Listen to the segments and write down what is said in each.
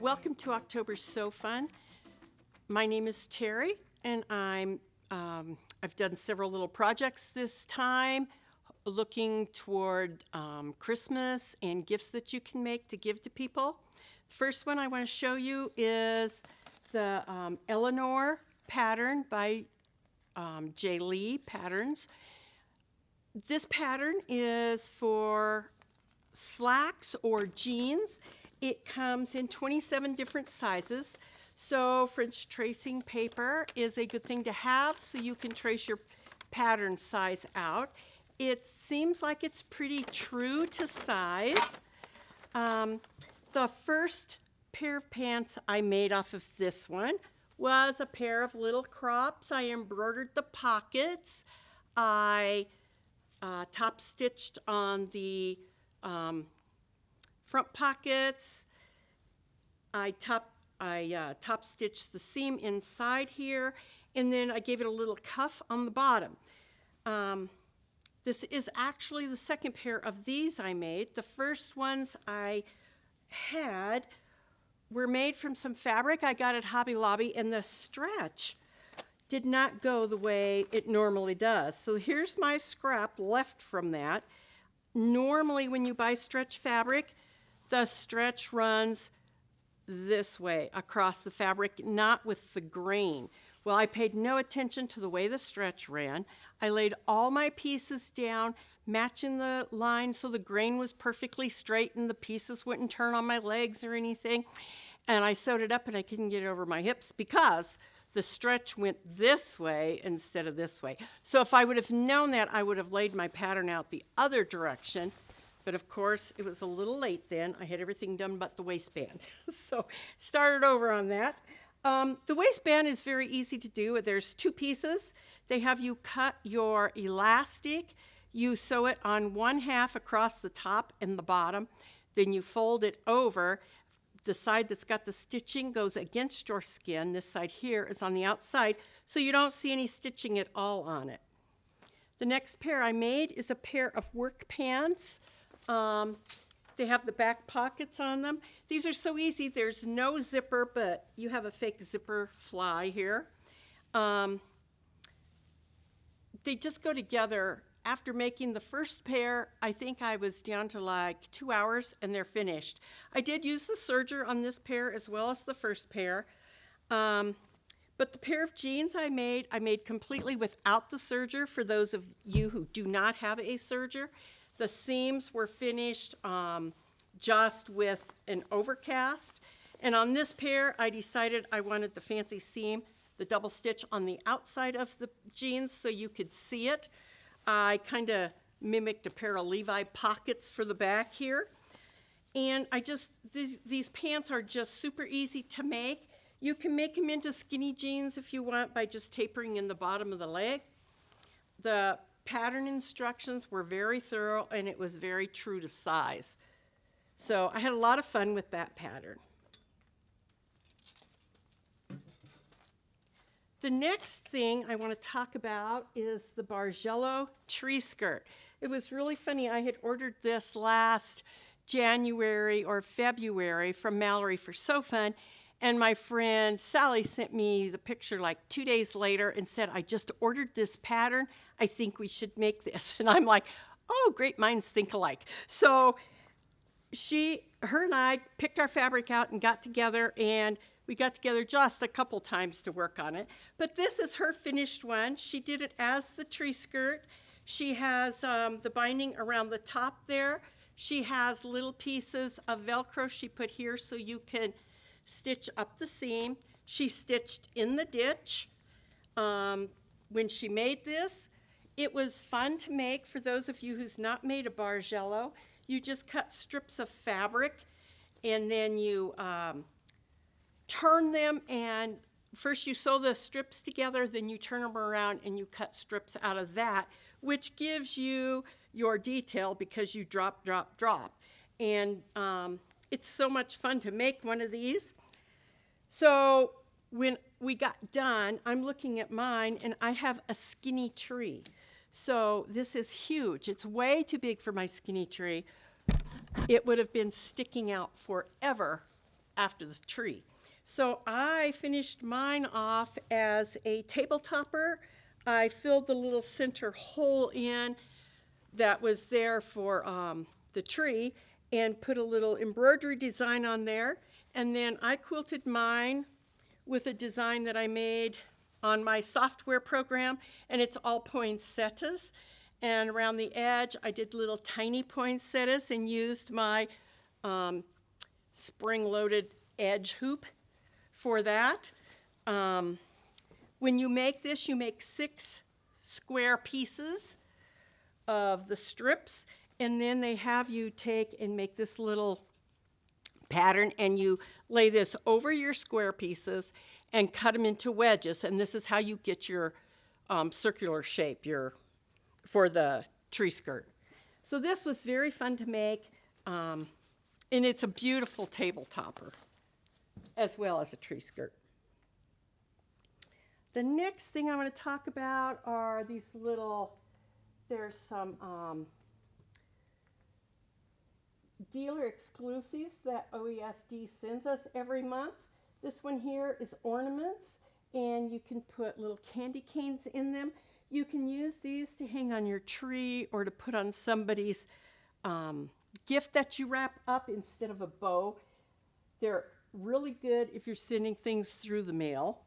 Welcome to October's So Fun. My name is Terry, and I've done several little projects this time, looking toward Christmas and gifts that you can make to give to people. The first one I want to show you is the Eleanor pattern by J. Lee Patterns. This pattern is for slacks or jeans. It comes in 27 different sizes. So French tracing paper is a good thing to have so you can trace your pattern size out. It seems like it's pretty true to size. The first pair of pants I made off of this one was a pair of little crops. I embroidered the pockets. I top stitched on the front pockets. I top stitched the seam inside here, and then I gave it a little cuff on the bottom. This is actually the second pair of these I made. The first ones I had were made from some fabric I got at Hobby Lobby, and the stretch did not go the way it normally does. So here's my scrap left from that. Normally when you buy stretch fabric, the stretch runs this way across the fabric, not with the grain. Well, I paid no attention to the way the stretch ran. I laid all my pieces down, matching the line so the grain was perfectly straight and the pieces wouldn't turn on my legs or anything. And I sewed it up, and I couldn't get it over my hips because the stretch went this way instead of this way. So if I would have known that, I would have laid my pattern out the other direction. But of course, it was a little late then. I had everything done but the waistband. So started over on that. The waistband is very easy to do. There's two pieces. They have you cut your elastic. You sew it on one half across the top and the bottom. Then you fold it over. The side that's got the stitching goes against your skin. This side here is on the outside, so you don't see any stitching at all on it. The next pair I made is a pair of work pants. They have the back pockets on them. These are so easy. There's no zipper, but you have a fake zipper fly here. They just go together. After making the first pair, I think I was down to like 2 hours, and they're finished. I did use the serger on this pair as well as the first pair. But the pair of jeans I made completely without the serger for those of you who do not have a serger. The seams were finished just with an overcast. And on this pair, I decided I wanted the fancy seam, the double stitch on the outside of the jeans so you could see it. I kind of mimicked a pair of Levi pockets for the back here. And these pants are just super easy to make. You can make them into skinny jeans if you want by just tapering in the bottom of the leg. The pattern instructions were very thorough, and it was very true to size. So I had a lot of fun with that pattern. The next thing I want to talk about is the Bargello tree skirt. It was really funny. I had ordered this last January or February from Mallory for So Fun, and my friend Sally sent me the picture like 2 days later and said, I just ordered this pattern. I think we should make this. And I'm like, oh, great minds think alike. So her and I picked our fabric out and got together, and we got together just a couple times to work on it. But this is her finished one. She did it as the tree skirt. She has the binding around the top there. She has little pieces of Velcro she put here so you can stitch up the seam. She stitched in the ditch. When she made this, it was fun to make. For those of you who's not made a Bargello, you just cut strips of fabric, and then you turn them, and first you sew the strips together, then you turn them around and you cut strips out of that, which gives you your detail because you drop, drop, drop. And it's so much fun to make one of these. So when we got done, I'm looking at mine, and I have a skinny tree. So this is huge. It's way too big for my skinny tree. It would have been sticking out forever after the tree. So I finished mine off as a table topper. I filled the little center hole in that was there for the tree and put a little embroidery design on there. And then I quilted mine with a design that I made on my software program, and it's all poinsettias. And around the edge, I did little tiny poinsettias and used my spring-loaded edge hoop for that. When you make this, you make 6 square pieces of the strips, and then they have you take and make this little pattern, and you lay this over your square pieces and cut them into wedges, and this is how you get your circular shape for the tree skirt. So this was very fun to make, and it's a beautiful table topper as well as a tree skirt. The next thing I want to talk about are these little, there's some dealer exclusives that OESD sends us every month. This one here is Ornaments, and you can put little candy canes in them. You can use these to hang on your tree or to put on somebody's gift that you wrap up instead of a bow. They're really good if you're sending things through the mail.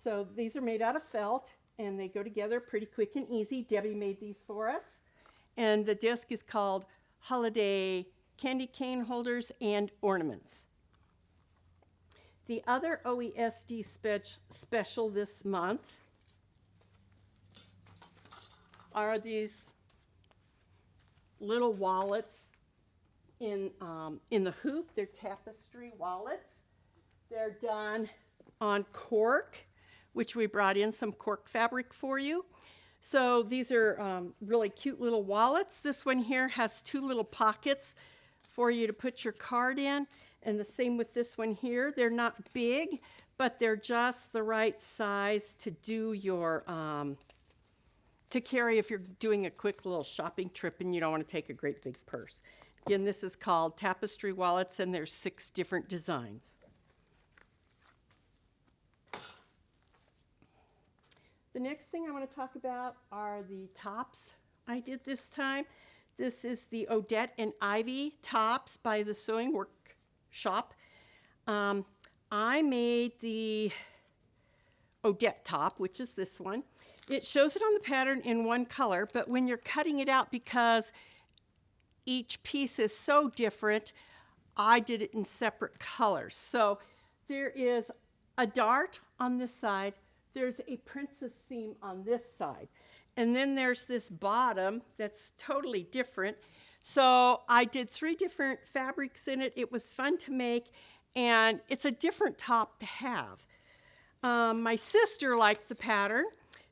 So these are made out of felt, and they go together pretty quick and easy. Debbie made these for us. And the disc is called Holiday Candy Cane Holders and Ornaments. The other OESD special this month are these little wallets in the hoop. They're Tapestry Wallets. They're done on cork, which we brought in some cork fabric for you. So these are really cute little wallets. This one here has 2 little pockets for you to put your card in, and the same with this one here. They're not big, but they're just the right size to do your to carry if you're doing a quick little shopping trip and you don't want to take a great big purse. Again, this is called Tapestry Wallets, and there's 6 different designs. The next thing I want to talk about are the tops I did this time. This is the Odette and Ivy tops by the Sewing Workshop. I made the Odette top, which is this one. It shows it on the pattern in one color, but when you're cutting it out, because each piece is so different, I did it in separate colors. So there is a dart on this side, there's a princess seam on this side, and then there's this bottom that's totally different. So I did 3 different fabrics in it. It was fun to make, and it's a different top to have. My sister liked the pattern,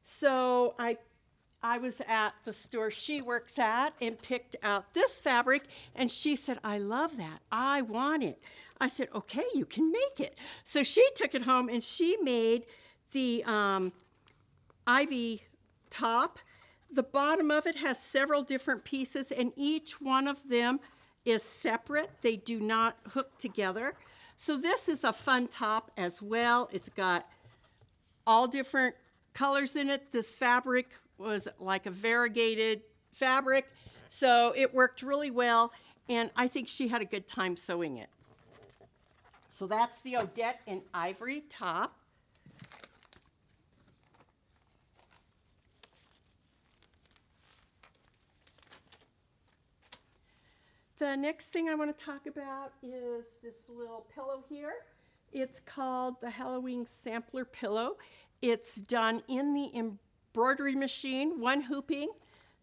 so I was at the store she works at and picked out this fabric, and she said, "I love that. I want it." I said, "Okay, you can make it." So she took it home and she made the Ivy top. The bottom of it has several different pieces, and each one of them is separate. They do not hook together. So this is a fun top as well. It's got all different colors in it. This fabric was like a variegated fabric, so it worked really well, and I think she had a good time sewing it. So that's the Odette and Ivory top. The next thing I want to talk about is this little pillow here. It's called the Halloween Sampler Pillow. It's done in the embroidery machine, 1 hooping.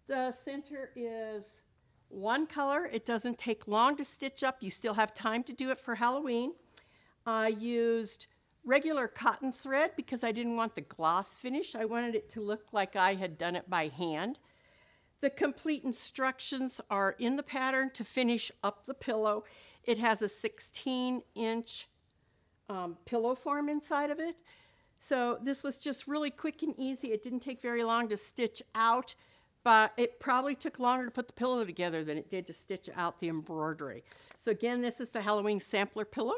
The center is 1 color. It doesn't take long to stitch up. You still have time to do it for Halloween. I used regular cotton thread because I didn't want the gloss finish. I wanted it to look like I had done it by hand. The complete instructions are in the pattern to finish up the pillow. It has a 16-inch pillow form inside of it. So this was just really quick and easy. It didn't take very long to stitch out, but it probably took longer to put the pillow together than it did to stitch out the embroidery. So again, this is the Halloween Sampler Pillow.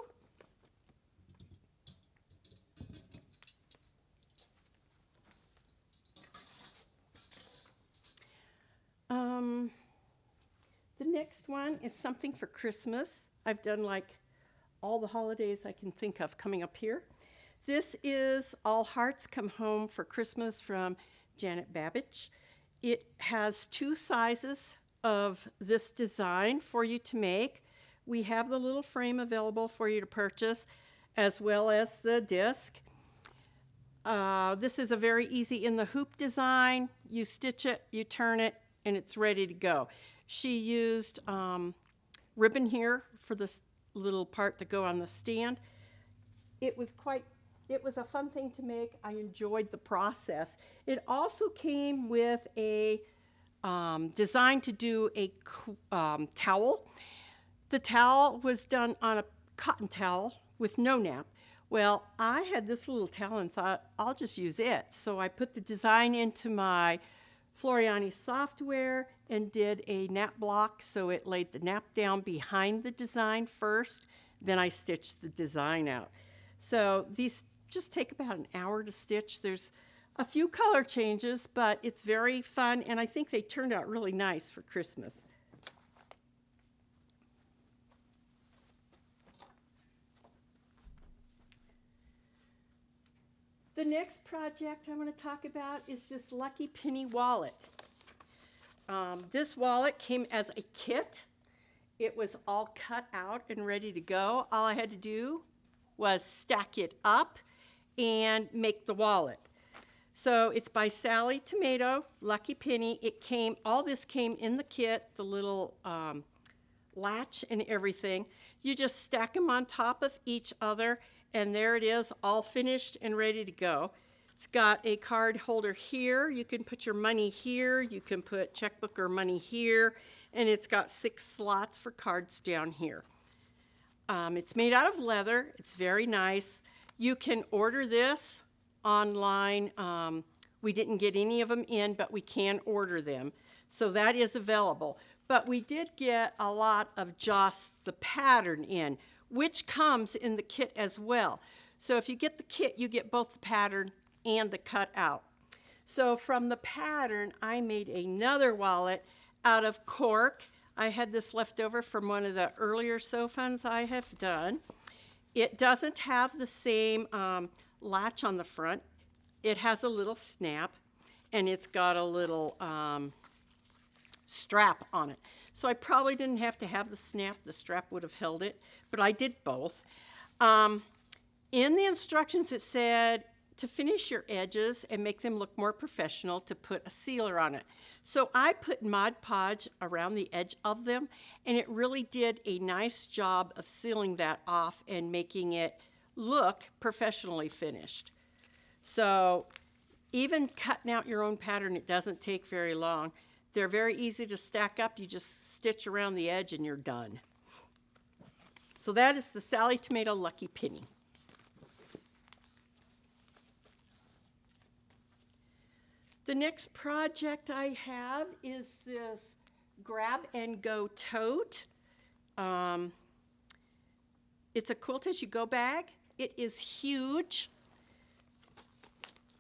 next one is something for Christmas. I've done like all the holidays I can think of coming up here. This is All Hearts Come Home for Christmas from Janet Babbage. It has 2 sizes of this design for you to make. We have the little frame available for you to purchase, as well as the disc. This is a very easy in the hoop design. You stitch it, you turn it, and it's ready to go. She used ribbon here for this little part to go on the stand. It was a fun thing to make. I enjoyed the process. It also came with a design to do a towel. The towel was done on a cotton towel with no nap. Well, I had this little towel and thought, I'll just use it. So I put the design into my Floriani software and did a nap block, so it laid the nap down behind the design first, then I stitched the design out. So these just take about an hour to stitch. There's a few color changes, but it's very fun, and I think they turned out really nice for Christmas. The next project I want to talk about is this Lucky Penny wallet. This wallet came as a kit. It was all cut out and ready to go. All I had to do was stack it up and make the wallet. So it's by Sally Tomato, Lucky Penny. All this came in the kit, the little latch and everything. You just stack them on top of each other, and there it is, all finished and ready to go. It's got a card holder here. You can put your money here. You can put checkbook or money here. And it's got 6 slots for cards down here. It's made out of leather. It's very nice. You can order this online. We didn't get any of them in, but we can order them. So that is available. But we did get a lot of just the pattern in, which comes in the kit as well. So if you get the kit, you get both the pattern and the cutout. So from the pattern, I made another wallet out of cork. I had this left over from one of the earlier sew funds I have done. It doesn't have the same latch on the front. It has a little snap, and it's got a little strap on it. So I probably didn't have to have the snap. The strap would have held it, but I did both. In the instructions, it said to finish your edges and make them look more professional, to put a sealer on it. So I put Mod Podge around the edge of them, and it really did a nice job of sealing that off and making it look professionally finished. So even cutting out your own pattern, it doesn't take very long. They're very easy to stack up. You just stitch around the edge and you're done. So that is the Sally Tomato Lucky Penny. The next project I have is this Grab and Go Tote. It's a quilt as you go bag. It is huge.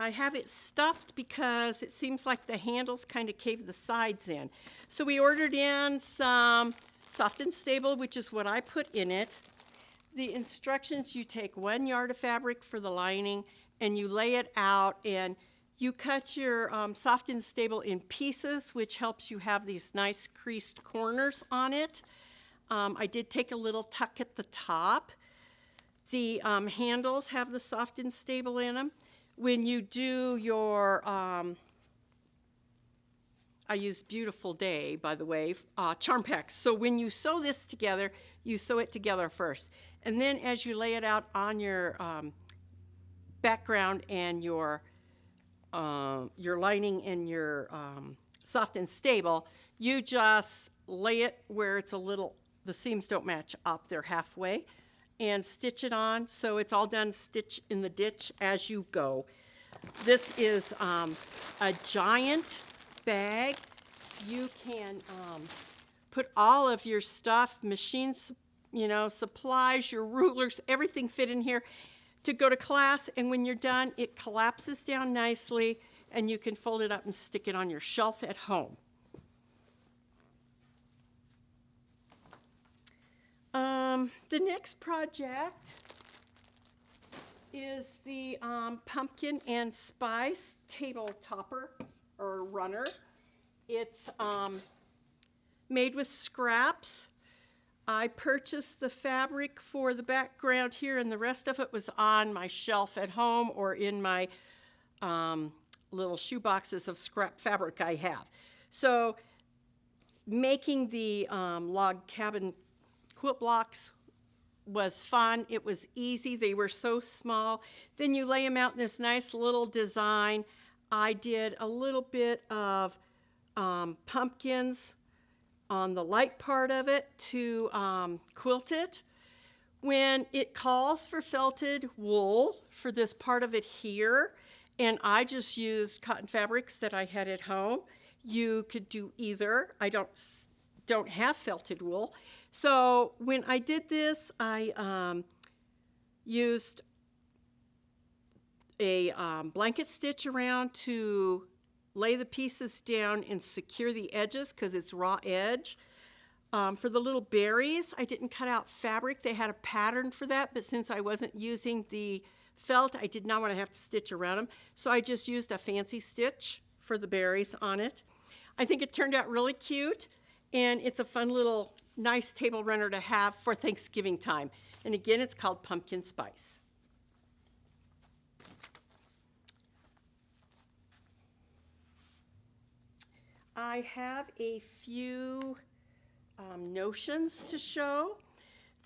I have it stuffed because it seems like the handles kind of cave the sides in. So we ordered in some soft and stable, which is what I put in it. The instructions, you take 1 yard of fabric for the lining and you lay it out, and you cut your soft and stable in pieces, which helps you have these nice creased corners on it. I did take a little tuck at the top. The handles have the soft and stable in them. When you do your, I use Beautiful Day, by the way, charm packs. So when you sew this together, you sew it together first. And then as you lay it out on your background and your lining and your soft and stable, you just lay it where it's a little, the seams don't match up, they're halfway, and stitch it on. So it's all done stitch in the ditch as you go. This is a giant bag. You can put all of your stuff, machines, supplies, your rulers, everything fit in here to go to class, and when you're done, it collapses down nicely, and you can fold it up and stick it on your shelf at home. The next project is the pumpkin and spice table topper or runner. It's made with scraps. I purchased the fabric for the background here, and the rest of it was on my shelf at home or in my little shoe boxes of scrap fabric I have. So making the log cabin quilt blocks was fun. It was easy. They were so small. Then you lay them out in this nice little design. I did a little bit of pumpkins on the light part of it to quilt it. When it calls for felted wool for this part of it here, and I just used cotton fabrics that I had at home, you could do either. I don't have felted wool. So when I did this, I used a blanket stitch around to lay the pieces down and secure the edges because it's raw edge. For the little berries, I didn't cut out fabric. They had a pattern for that, but since I wasn't using the felt, I did not want to have to stitch around them. So I just used a fancy stitch for the berries on it. I think it turned out really cute, and it's a fun little nice table runner to have for Thanksgiving time. And again, it's called Pumpkin Spice. I have a few notions to show.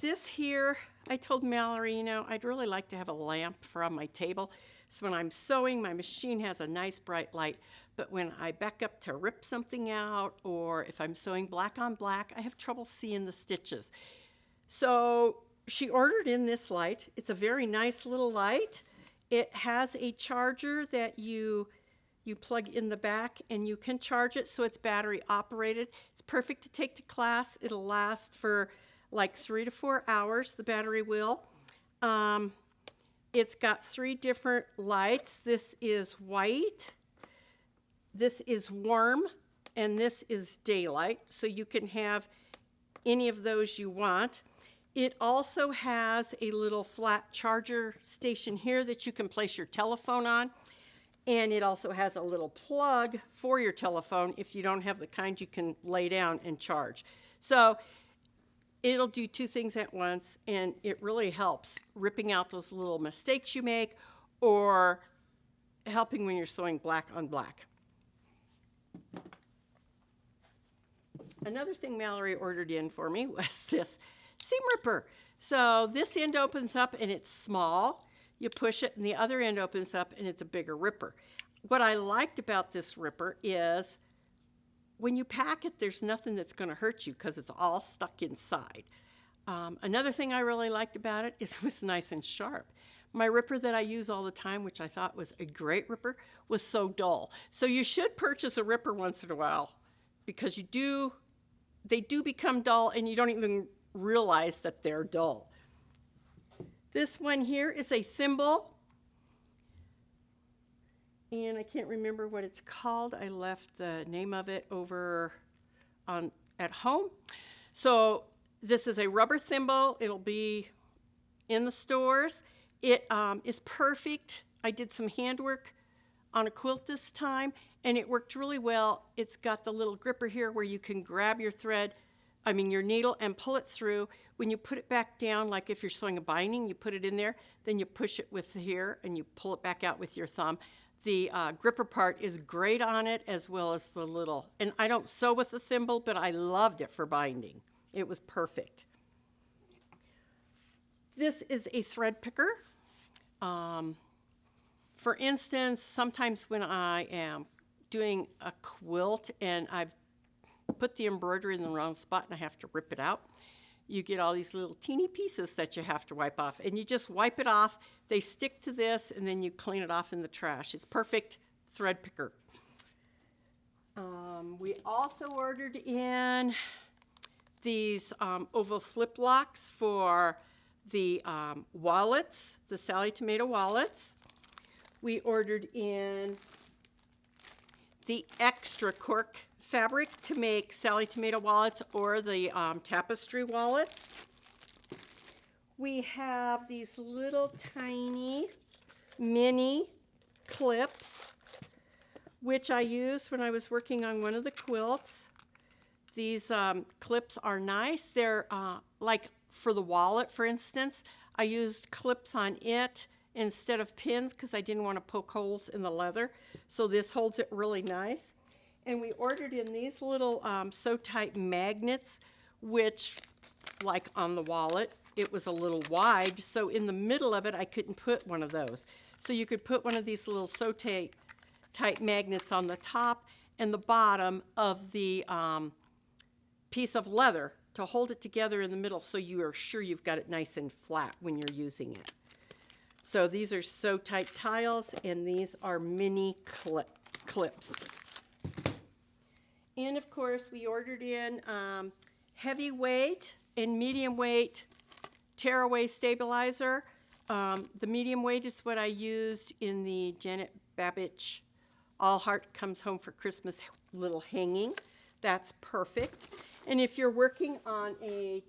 This here, I told Mallory, I'd really like to have a lamp for on my table. So when I'm sewing, my machine has a nice bright light. But when I back up to rip something out, or if I'm sewing black on black, I have trouble seeing the stitches. So she ordered in this light. It's a very nice little light. It has a charger that you plug in the back, and you can charge it so it's battery operated. It's perfect to take to class. It'll last for like 3 to 4 hours, the battery will. It's got 3 different lights. This is white, this is warm, and this is daylight. So you can have any of those you want. It also has a little flat charger station here that you can place your telephone on. And it also has a little plug for your telephone if you don't have the kind you can lay down and charge. So it'll do 2 things at once, and it really helps ripping out those little mistakes you make or helping when you're sewing black on black. Another thing Mallory ordered in for me was this seam ripper. So this end opens up and it's small. You push it and the other end opens up and it's a bigger ripper. What I liked about this ripper is when you pack it, there's nothing that's going to hurt you because it's all stuck inside. Another thing I really liked about it is it was nice and sharp. My ripper that I use all the time, which I thought was a great ripper, was so dull. So you should purchase a ripper once in a while because they do become dull and you don't even realize that they're dull. This one here is a thimble, and I can't remember what it's called. I left the name of it over at home. So this is a rubber thimble. It'll be in the stores. It is perfect. I did some handwork on a quilt this time, and it worked really well. It's got the little gripper here where you can grab your your needle and pull it through. When you put it back down, like if you're sewing a binding, you put it in there, then you push it with here and you pull it back out with your thumb. The gripper part is great on it as well as the little, and I don't sew with the thimble, but I loved it for binding. It was perfect. This is a thread picker. For instance, sometimes when I am doing a quilt and I've put the embroidery in the wrong spot and I have to rip it out, you get all these little teeny pieces that you have to wipe off, and you just wipe it off. They stick to this, and then you clean it off in the trash. It's perfect thread picker. We also ordered in these oval flip locks for the wallets, the Sally Tomato wallets. We ordered in the extra cork fabric to make Sally Tomato wallets or the Tapestry wallets. we have these little tiny mini clips, which I used when I was working on one of the quilts. These clips are nice. They're like for the wallet, for instance. I used clips on it instead of pins because I didn't want to poke holes in the leather. So this holds it really nice. And we ordered in these little sew type magnets, which, like on the wallet, it was a little wide. So in the middle of it, I couldn't put one of those. So you could put one of these little sew type magnets on the top and the bottom of the piece of leather to hold it together in the middle so you are sure you've got it nice and flat when you're using it. So these are sew type tiles, and these are mini clips. And of course, we ordered in heavyweight and medium weight tearaway stabilizer. The medium weight is what I used in the Janet Babich All Heart Comes Home for Christmas little hanging. That's perfect. And if you're working on a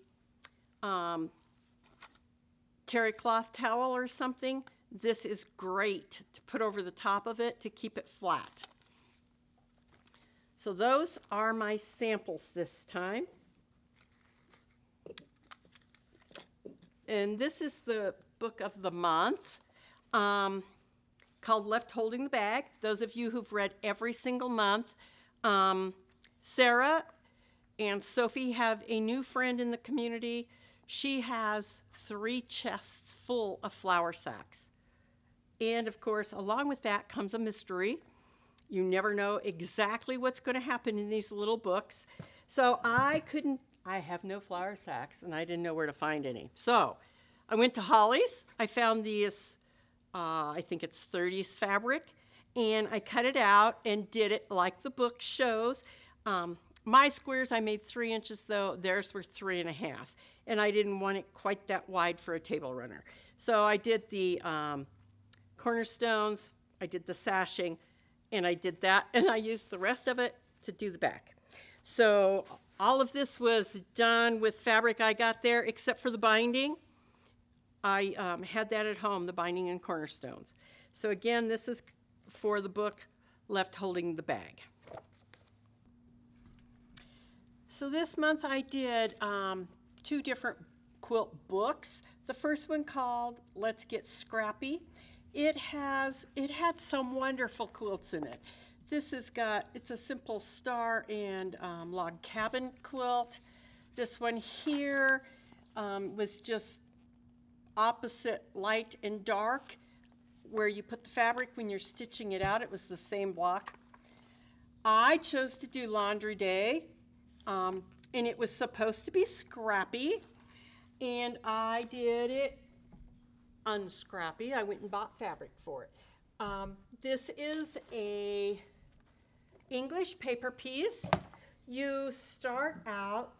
terry cloth towel or something, this is great to put over the top of it to keep it flat. So those are my samples this time. And this is the book of the month called Left Holding the Bag. Those of you who've read every single month, Sarah and Sophie have a new friend in the community. She has 3 chests full of flour sacks. And of course, along with that comes a mystery. You never know exactly what's going to happen in these little books. So I have no flour sacks, and I didn't know where to find any. So I went to Holly's. I found these, I think it's 30s fabric, and I cut it out and did it like the book shows. My squares, I made 3 inches, though. Theirs were 3.5. And I didn't want it quite that wide for a table runner. So I did the cornerstones, I did the sashing, and I did that. And I used the rest of it to do the back. So all of this was done with fabric I got there, except for the binding. I had that at home, the binding and cornerstones. So again, this is for the book Left Holding the Bag. So this month I did 2 different quilt books. The first one called Let's Get Scrappy. It had some wonderful quilts in it. It's a simple star and log cabin quilt. This one here was just opposite light and dark, where you put the fabric when you're stitching it out. It was the same block. I chose to do Laundry Day. And it was supposed to be scrappy, and I did it unscrappy. I went and bought fabric for it. This is a English paper piece. You start out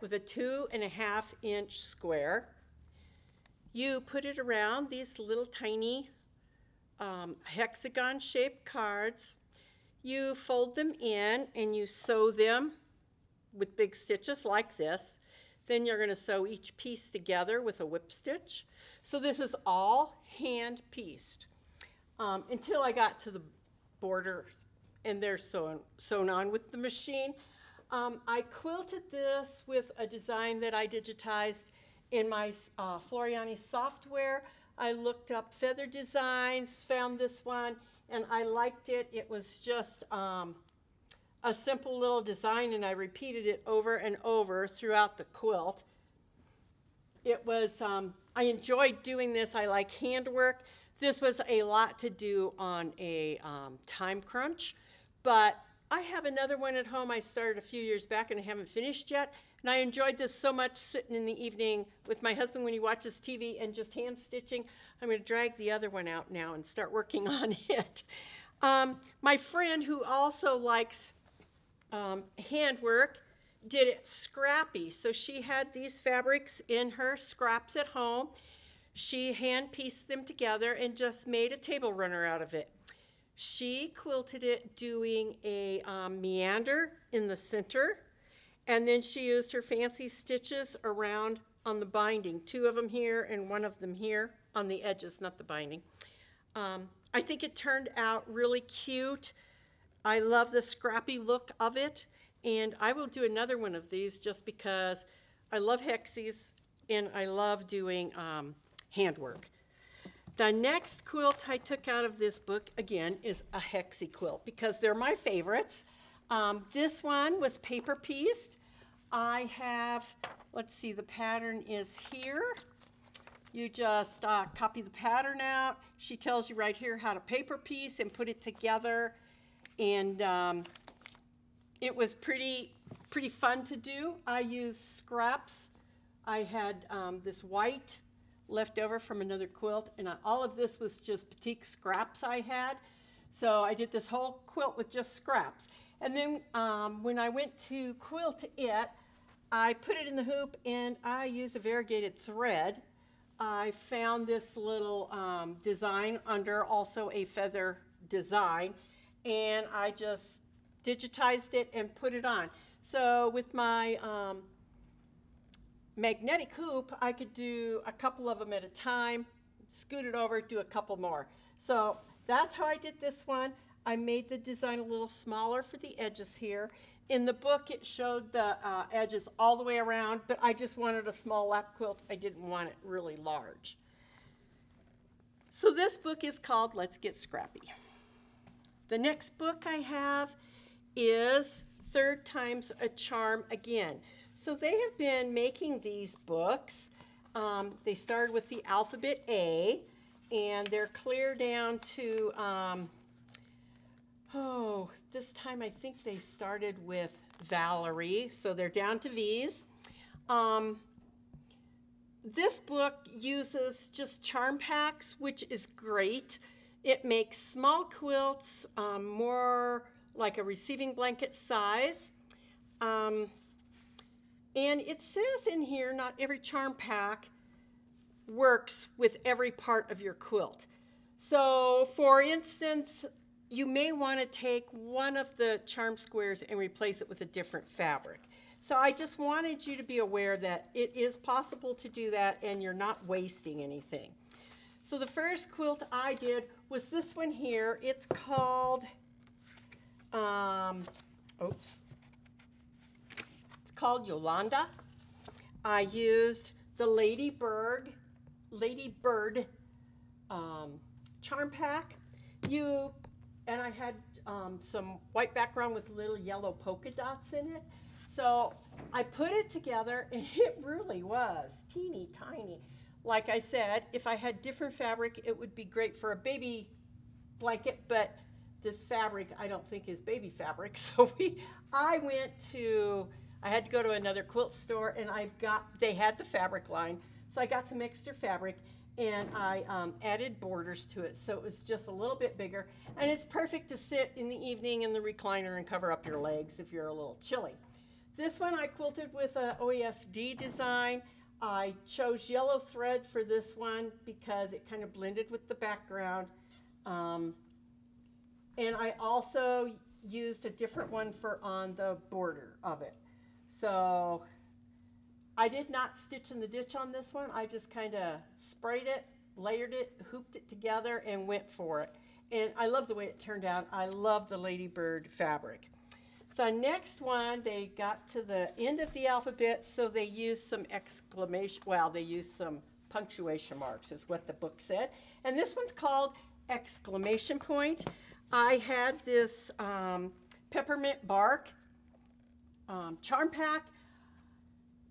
with a 2.5 inch square. You put it around these little tiny hexagon shaped cards. You fold them in and you sew them with big stitches like this. Then you're going to sew each piece together with a whip stitch. So this is all hand pieced until I got to the borders, and they're sewn on with the machine. I quilted this with a design that I digitized in my Floriani software. I looked up feather designs, found this one, and I liked it. It was just a simple little design, and I repeated it over and over throughout the quilt. It was, I enjoyed doing this. I like handwork. This was a lot to do on a time crunch, but I have another one at home I started a few years back and I haven't finished yet. And I enjoyed this so much sitting in the evening with my husband when he watches TV and just hand stitching. I'm going to drag the other one out now and start working on it. My friend who also likes handwork did it scrappy. So she had these fabrics in her scraps at home. She hand pieced them together and just made a table runner out of it. She quilted it doing a meander in the center, and then she used her fancy stitches around on the binding, 2 of them here and 1 of them here on the edges, not the binding. I think it turned out really cute. I love the scrappy look of it, and I will do another one of these just because I love hexies and I love doing handwork. The next quilt I took out of this book, again, is a hexie quilt because they're my favorites. This one was paper pieced. I have, let's see, the pattern is here. You just copy the pattern out. She tells you right here how to paper piece and put it together. And it was pretty fun to do. I used scraps. I had this white left over from another quilt, and all of this was just batik scraps I had. So I did this whole quilt with just scraps. And then when I went to quilt it, I put it in the hoop and I used a variegated thread. I found this little design under also a feather design, and I just digitized it and put it on. So with my magnetic hoop, I could do a couple of them at a time, scoot it over, do a couple more. So that's how I did this one. I made the design a little smaller for the edges here. In the book, it showed the edges all the way around, but I just wanted a small lap quilt. I didn't want it really large. So this book is called Let's Get Scrappy. The next book I have is Third Time's a Charm Again. So they have been making these books. They started with the alphabet A, and they're clear down to, this time I think they started with Valerie, so they're down to V's. This book uses just charm packs, which is great. It makes small quilts, more like a receiving blanket size. And it says in here, not every charm pack works with every part of your quilt. So for instance, you may want to take one of the charm squares and replace it with a different fabric. So I just wanted you to be aware that it is possible to do that and you're not wasting anything. So the first quilt I did was this one here. It's called, it's called Yolanda. I used the Ladybird charm pack. And I had some white background with little yellow polka dots in it. So I put it together and it really was teeny tiny. Like I said, if I had different fabric, it would be great for a baby blanket, but this fabric I don't think is baby fabric. So I had to go to another quilt store and they had the fabric line. So I got some extra fabric and I added borders to it. So it was just a little bit bigger. And it's perfect to sit in the evening in the recliner and cover up your legs if you're a little chilly. This one I quilted with a OESD design. I chose yellow thread for this one because it kind of blended with the background. And I also used a different one on the border of it. So I did not stitch in the ditch on this one. I just kind of sprayed it, layered it, hooped it together, and went for it. And I love the way it turned out. I love the Ladybird fabric. The next one, they got to the end of the alphabet, so they used some they used some punctuation marks, is what the book said. And this one's called Exclamation Point. I had this peppermint bark charm pack.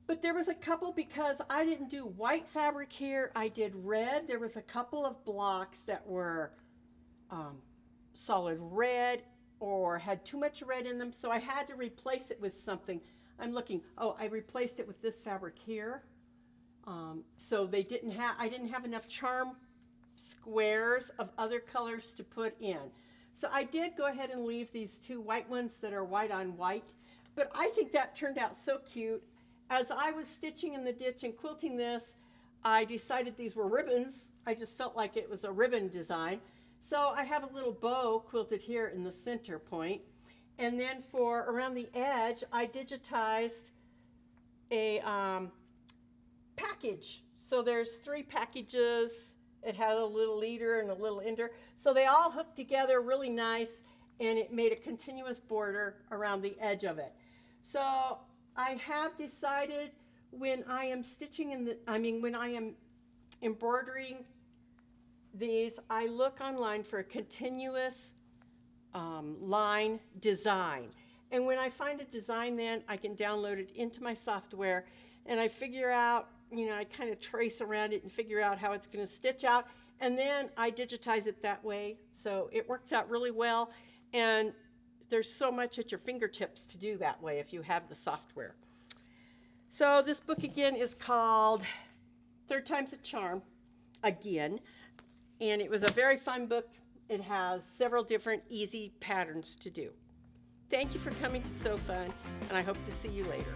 But there was a couple, because I didn't do white fabric here, I did red. There was a couple of blocks that were solid red or had too much red in them, so I had to replace it with something. I replaced it with this fabric here. So I didn't have enough charm squares of other colors to put in. So I did go ahead and leave these 2 white ones that are white on white, but I think that turned out so cute. As I was stitching in the ditch and quilting this, I decided these were ribbons. I just felt like it was a ribbon design. So I have a little bow quilted here in the center point. And then for around the edge, I digitized a package. So there's 3 packages. It had a little leader and a little ender. So they all hooked together really nice, and it made a continuous border around the edge of it. So I have decided when I am when I am embroidering these, I look online for a continuous line design. And when I find a design, then I can download it into my software, and I figure out, I kind of trace around it and figure out how it's going to stitch out, and then I digitize it that way. So it works out really well, and there's so much at your fingertips to do that way if you have the software. So this book again is called Third Time's a Charm, again, and it was a very fun book. It has several different easy patterns to do. Thank you for coming to Sew Fun, and I hope to see you later.